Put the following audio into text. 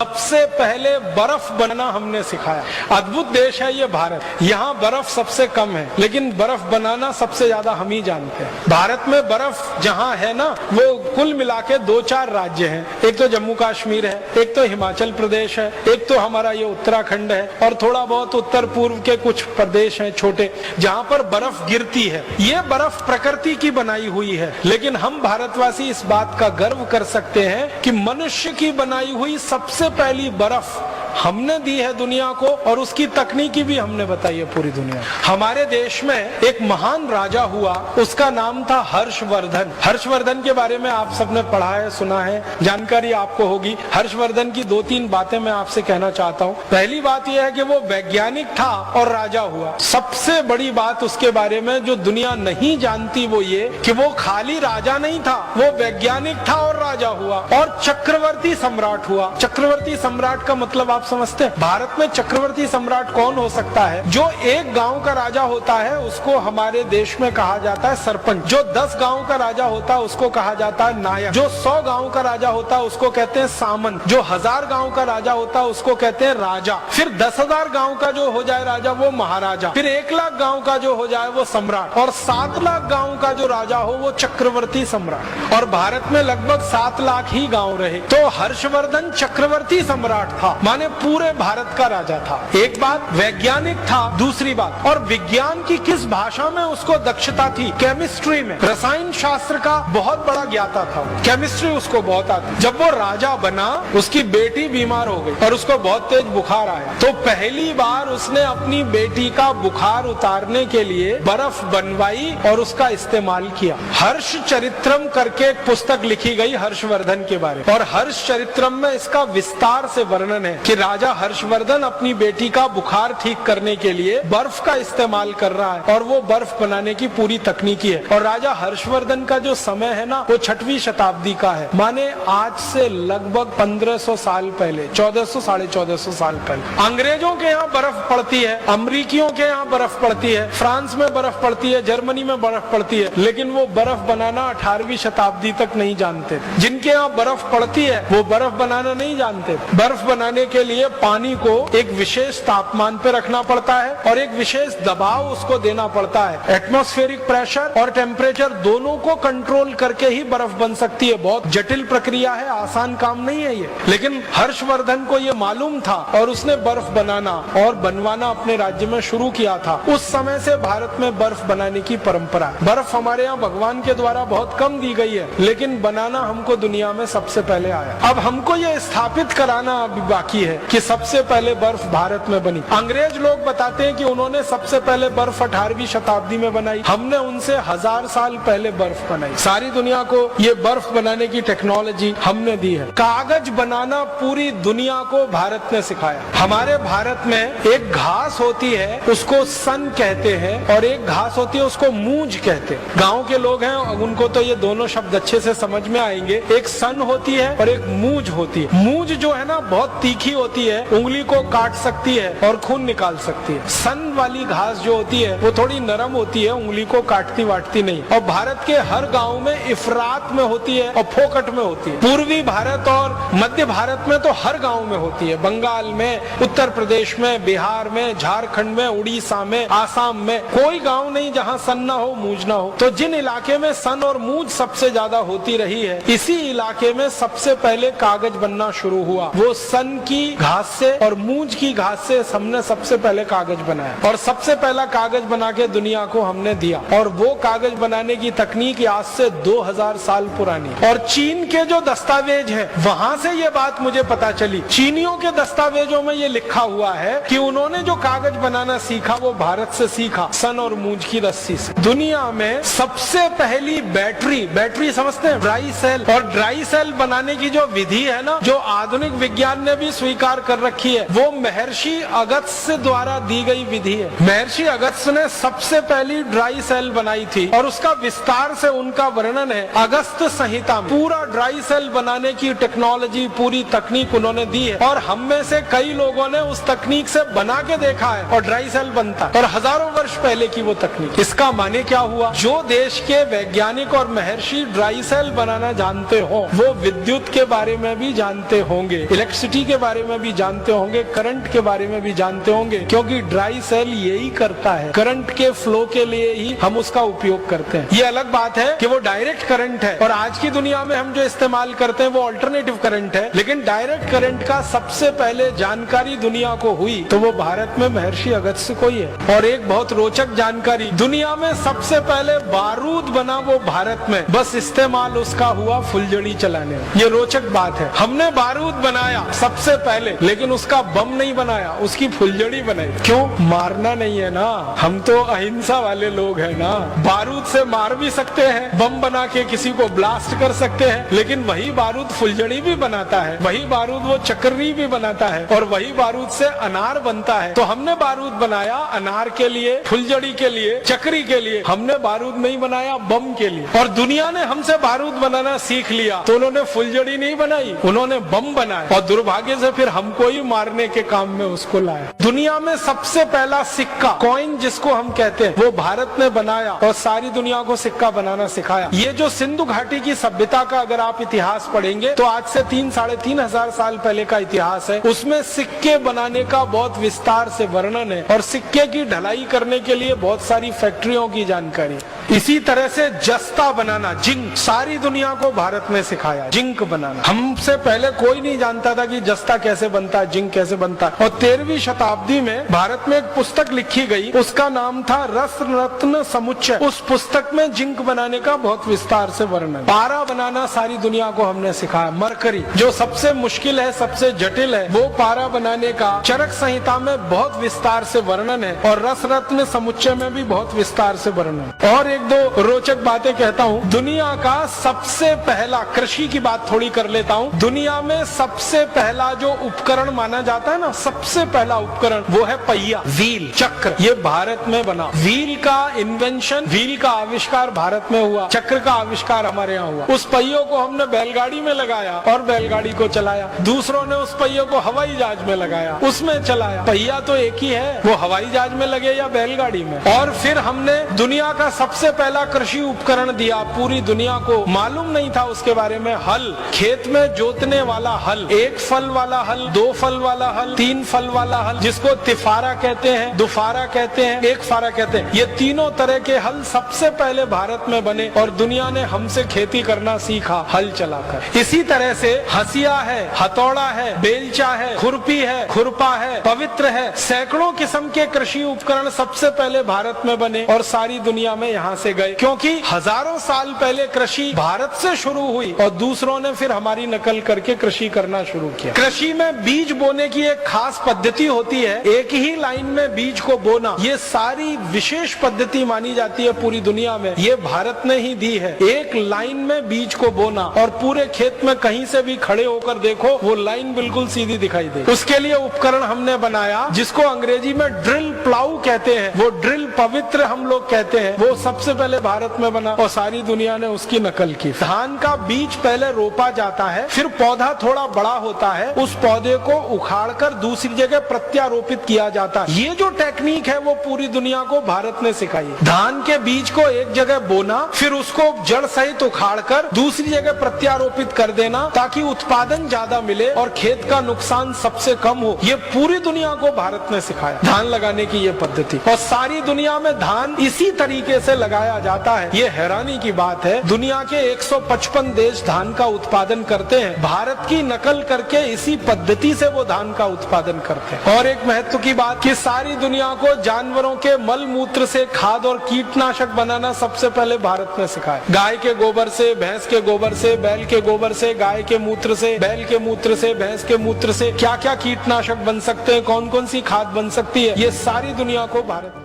सबसे पहले बर्फ बनाना हमने सिखाया। अद्भुत देश है ये भारत, यहाँ बर्फ सबसे कम है लेकिन बर्फ बनाना सबसे ज्यादा हम ही जानते हैं। भारत में बर्फ जहाँ है ना, वो कुल मिला के 2-4 राज्य हैं। एक तो जम्मू कश्मीर है, एक तो हिमाचल प्रदेश है, एक तो हमारा ये उत्तराखंड है और थोड़ा बहुत उत्तर पूर्व के कुछ प्रदेश हैं छोटे, जहाँ पर बर्फ गिरती है। ये बर्फ प्रकृति की बनाई हुई है, लेकिन हम भारतवासी इस बात का गर्व कर सकते हैं कि मनुष्य की बनाई हुई सबसे पहली बर्फ हमने दी है दुनिया को, और उसकी तकनीकी भी हमने बताई है पूरी दुनिया। हमारे देश में एक महान राजा हुआ, उसका नाम था हर्षवर्धन। हर्षवर्धन के बारे में आप सबने पढ़ा है, सुना है, जानकारी आपको होगी। हर्षवर्धन की 2-3 बातें मैं आपसे कहना चाहता हूँ। पहली बात यह है कि वो वैज्ञानिक था और राजा हुआ। सबसे बड़ी बात उसके बारे में जो दुनिया नहीं जानती वो ये कि वो खाली राजा नहीं था, वो वैज्ञानिक था और राजा हुआ और चक्रवर्ती सम्राट हुआ। चक्रवर्ती सम्राट का मतलब आप समझते हैं? भारत में चक्रवर्ती सम्राट कौन हो सकता है? जो एक गांव का राजा होता है उसको हमारे देश में कहा जाता है सरपंच। जो 10 गांव का राजा होता है उसको कहा जाता है नायक। जो 100 गांव का राजा होता है उसको कहते हैं सामंत। जो 1000 गांव का राजा होता है उसको कहते हैं राजा। फिर 10,000 गांव का जो हो जाए राजा वो महाराजा। फिर 1 लाख गांव का जो हो जाए वो सम्राट, और 7 लाख गांव का जो राजा हो वो चक्रवर्ती सम्राट। और भारत में लगभग 7 लाख ही गांव रहे, तो हर्षवर्धन चक्रवर्ती सम्राट था, माने पूरे भारत का राजा था। एक बात वैज्ञानिक था, दूसरी बात और विज्ञान की किस भाषा में उसको दक्षता थी? केमिस्ट्री में। रसायन शास्त्र का बहुत बड़ा ज्ञाता था, केमिस्ट्री उसको बहुत आती। जब वो राजा बना, उसकी बेटी बीमार हो गई और उसको बहुत तेज बुखार आया, तो पहली बार उसने अपनी बेटी का बुखार उतारने के लिए बर्फ बनवाई और उसका इस्तेमाल किया। हर्ष चरित्रम करके एक पुस्तक लिखी गई हर्षवर्धन के बारे में, और हर्ष चरित्रम में इसका विस्तार से वर्णन है कि राजा हर्षवर्धन अपनी बेटी का बुखार ठीक करने के लिए बर्फ का इस्तेमाल कर रहा है, और वो बर्फ बनाने की पूरी तकनीकी है। और राजा हर्षवर्धन का जो समय है ना, वो 6वीं शताब्दी का है, माने आज से लगभग 1500 साल पहले, 1400 साढ़े 1400 साल पहले। अंग्रेजों के यहाँ बर्फ पड़ती है, अमरीकियों के यहाँ बर्फ पड़ती है, फ्रांस में बर्फ पड़ती है, जर्मनी में बर्फ पड़ती है, लेकिन वो बर्फ बनाना 18वीं शताब्दी तक नहीं जानते। जिनके यहाँ बर्फ पड़ती है वो बर्फ बनाना नहीं जानते। बर्फ बनाने के लिए पानी को एक विशेष तापमान पे रखना पड़ता है और एक विशेष दबाव उसको देना पड़ता है। एटमॉस्फेरिक प्रेशर और टेम्परेचर दोनों को कंट्रोल करके ही बर्फ बन सकती है। बहुत जटिल प्रक्रिया है, आसान काम नहीं है ये, लेकिन हर्षवर्धन को ये मालूम था और उसने बर्फ बनाना और बनवाना अपने राज्य में शुरू किया था। उस समय से भारत में बर्फ बनाने की परंपरा है। बर्फ हमारे यहाँ भगवान के द्वारा बहुत कम दी गई है, लेकिन बनाना हमको दुनिया में सबसे पहले आया। अब हमको ये स्थापित कराना अभी बाकी है कि सबसे पहले बर्फ भारत में बनी। अंग्रेज लोग बताते हैं कि उन्होंने सबसे पहले बर्फ 18वीं शताब्दी में बनाई, हमने उनसे 1000 साल पहले बर्फ बनाई। सारी दुनिया को ये बर्फ बनाने की टेक्नोलॉजी हमने दी है। कागज बनाना पूरी दुनिया को भारत ने सिखाया। हमारे भारत में एक घास होती है उसको सन कहते हैं, और एक घास होती है उसको मूंज कहते हैं। गाँव के लोग हैं उनको तो ये दोनों शब्द अच्छे से समझ में आएंगे। एक सन होती है और एक मूंज होती है। मूंज जो है ना बहुत तीखी होती है, उंगली को काट सकती है और खून निकाल सकती है। सन वाली घास जो होती है वो थोड़ी नरम होती है, उंगली को काटती वाटती नहीं। और भारत के हर गांव में इफरात में होती है और फोकट में होती है। पूर्वी भारत और मध्य भारत में तो हर गांव में होती है। बंगाल में, उत्तर प्रदेश में, बिहार में, झारखंड में, उड़ीसा में, आसाम में कोई गांव नहीं जहां सन ना हो, मूंज ना हो। तो जिन इलाके में सन और मूंज सबसे ज्यादा होती रही है, इसी इलाके में सबसे पहले कागज बनना शुरू हुआ। वो सन की घास से और मूंज की घास से हमने सबसे पहले कागज बनाया, और सबसे पहला कागज बना के दुनिया को हमने दिया। और वो कागज बनाने की तकनीक आज से 2000 साल पुरानी। और चीन के जो दस्तावेज है वहां से ये बात मुझे पता चली। चीनियों के दस्तावेजों में ये लिखा हुआ है कि उन्होंने जो कागज बनाना सीखा वो भारत से सीखा, सन और मूंज की रस्सी से। दुनिया में सबसे पहली बैटरी समझते हैं, ड्राई सेल। और ड्राई सेल बनाने की जो विधि है ना, जो आधुनिक विज्ञान ने भी स्वीकार कर रखी है, वो महर्षि अगस्त्य द्वारा दी गई विधि है। महर्षि अगस्त्य ने सबसे पहली ड्राई सेल बनाई थी और उसका विस्तार से उनका वर्णन है अगस्त्य संहिता में। पूरा ड्राई सेल बनाने की टेक्नोलॉजी, पूरी तकनीक उन्होंने दी है, और हम में से कई लोगों ने उस तकनीक से बना के देखा है और ड्राई सेल बनता है, और हजारों वर्ष पहले की वो तकनीक। इसका माने क्या हुआ, जो देश के वैज्ञानिक और महर्षि ड्राई सेल बनाना जानते हो वो विद्युत के बारे में भी जानते होंगे, इलेक्ट्रिसिटी के बारे में भी जानते होंगे, करंट के बारे में भी जानते होंगे, क्योंकि ड्राई सेल यही करता है। करंट के फ्लो के लिए ही हम उसका उपयोग करते हैं। ये अलग बात है कि वो डायरेक्ट करंट है और आज की दुनिया में हम जो इस्तेमाल करते हैं वो अल्टरनेटिव करंट है, लेकिन डायरेक्ट करंट का सबसे पहले जानकारी दुनिया को हुई तो वो भारत में महर्षि अगस्त्य को ही है। और एक बहुत रोचक जानकारी, दुनिया में सबसे पहले बारूद बना वो भारत में, बस इस्तेमाल उसका हुआ फुलझड़ी चलाने में। ये रोचक बात है, हमने बारूद बनाया सबसे पहले, लेकिन उसका बम नहीं बनाया, उसकी फुलझड़ी बनाई। क्यों? मारना नहीं है ना, हम तो अहिंसा वाले लोग हैं ना। बारूद से मार भी सकते हैं, बम बना के किसी को ब्लास्ट कर सकते हैं, लेकिन वही बारूद फुलझड़ी भी बनाता है, वही बारूद वो चक्री भी बनाता है और वही बारूद से अनार बनता है। तो हमने बारूद बनाया अनार के लिए, फुलझड़ी के लिए, चक्री के लिए, हमने बारूद नहीं बनाया बम के लिए। और दुनिया ने हमसे बारूद बनाना सीख लिया तो उन्होंने फुलझड़ी नहीं बनाई, उन्होंने बम बनाया और दुर्भाग्य से फिर हमको ही मारने के काम में उसको लाया। दुनिया में सबसे पहला सिक्का, कॉइन जिसको हम कहते हैं, वो भारत ने बनाया और सारी दुनिया को सिक्का बनाना सिखाया। ये जो सिंधु घाटी की सभ्यता का अगर आप इतिहास पढ़ेंगे तो आज से 3-3.5 साल पहले का इतिहास है, उसमें सिक्के बनाने का बहुत विस्तार से वर्णन है और सिक्के की ढलाई करने के लिए बहुत सारी फैक्ट्रियों की जानकारी। इसी तरह से जस्ता बनाना, जिंक, सारी दुनिया को भारत ने सिखाया जिंक बनाना। हमसे पहले कोई नहीं जानता था कि जस्ता कैसे बनता है, जिंक कैसे बनता है। और 13वीं शताब्दी में भारत में एक पुस्तक लिखी गई, उसका नाम था रस रत्न समुच्चय। उस पुस्तक में जिंक बनाने का बहुत विस्तार से वर्णन। पारा बनाना सारी दुनिया को हमने सिखाया। मरकरी जो सबसे मुश्किल है, सबसे जटिल है, वो पारा बनाने का चरक संहिता में बहुत विस्तार से वर्णन है और रस रत्न समुच्चय में भी बहुत विस्तार से वर्णन। और एक दो रोचक बातें कहता हूँ। दुनिया का सबसे पहला, कृषि की बात थोड़ी कर लेता हूँ, दुनिया में सबसे पहला जो उपकरण माना जाता है ना, सबसे पहला उपकरण वो है पहिया, व्हील, चक्र। ये भारत में बना। व्हील का इन्वेंशन, व्हील का आविष्कार भारत में हुआ, चक्र का आविष्कार हमारे यहाँ हुआ। उस पहियों को हमने बैलगाड़ी में लगाया और बैलगाड़ी को चलाया। दूसरों ने उस पहियों को हवाई जहाज में लगाया, उसमें चलाया। पहिया तो एक ही है, वो हवाई जहाज में लगे या बैलगाड़ी में। और फिर हमने दुनिया का सबसे पहला कृषि उपकरण दिया पूरी दुनिया को, मालूम नहीं था उसके बारे में, हल, खेत में जोतने वाला हल, एक फल वाला हल, दो फल वाला हल, तीन फल वाला हल, जिसको तिफारा कहते हैं, दुफारा कहते हैं, एक फारा कहते हैं। ये तीनों तरह के हल सबसे पहले भारत में बने और दुनिया ने हमसे खेती करना सीखा हल चलाकर। इसी तरह से हसिया है, हथौड़ा है, बेलचा है, खुरपी है, खुरपा है, पवित्र है, सैकड़ों किस्म के कृषि उपकरण सबसे पहले भारत में बने और सारी दुनिया में यहाँ से गए, क्योंकि हजारों साल पहले कृषि भारत से शुरू हुई और दूसरों ने फिर हमारी नकल करके कृषि करना शुरू किया। कृषि में बीज बोने की एक खास पद्धति होती है, एक ही लाइन में बीज को बोना, ये सारी विशेष पद्धति मानी जाती है पूरी दुनिया में, ये भारत ने ही दी है। एक लाइन में बीज को बोना और पूरे खेत में कहीं से भी खड़े होकर देखो वो लाइन बिल्कुल सीधी दिखाई दे। उसके लिए उपकरण हमने बनाया जिसको अंग्रेजी में ड्रिल प्लाऊ कहते हैं, वो ड्रिल पवित्र हम लोग कहते हैं, वो सबसे पहले भारत में बना और सारी दुनिया ने उसकी नकल की। धान का बीज पहले रोपा जाता है, फिर पौधा थोड़ा बड़ा होता है, उस पौधे को उखाड़कर दूसरी जगह प्रत्यारोपित किया जाता है। ये जो टेक्निक है वो पूरी दुनिया को भारत ने सिखाई। धान के बीज को एक जगह बोना, फिर उसको जड़ सहित उखाड़कर दूसरी जगह प्रत्यारोपित कर देना ताकि उत्पादन ज्यादा मिले और खेत का नुकसान सबसे कम हो, ये पूरी दुनिया को भारत ने सिखाया धान लगाने की ये पद्धति। और सारी दुनिया में धान इसी तरीके से लगाया जाता है। ये हैरानी की बात है, दुनिया के 155 देश धान का उत्पादन करते हैं, भारत की नकल करके इसी पद्धति से वो धान का उत्पादन करते हैं। और एक महत्व की बात कि सारी दुनिया को जानवरों के मल मूत्र से खाद और कीटनाशक बनाना सबसे पहले भारत ने सिखाया। गाय के गोबर से, भैंस के गोबर से, बैल के गोबर से, गाय के मूत्र से, बैल के मूत्र से, भैंस के मूत्र से क्या क्या कीटनाशक बन सकते हैं, कौन कौन सी खाद बन सकती है, ये सारी दुनिया को भारत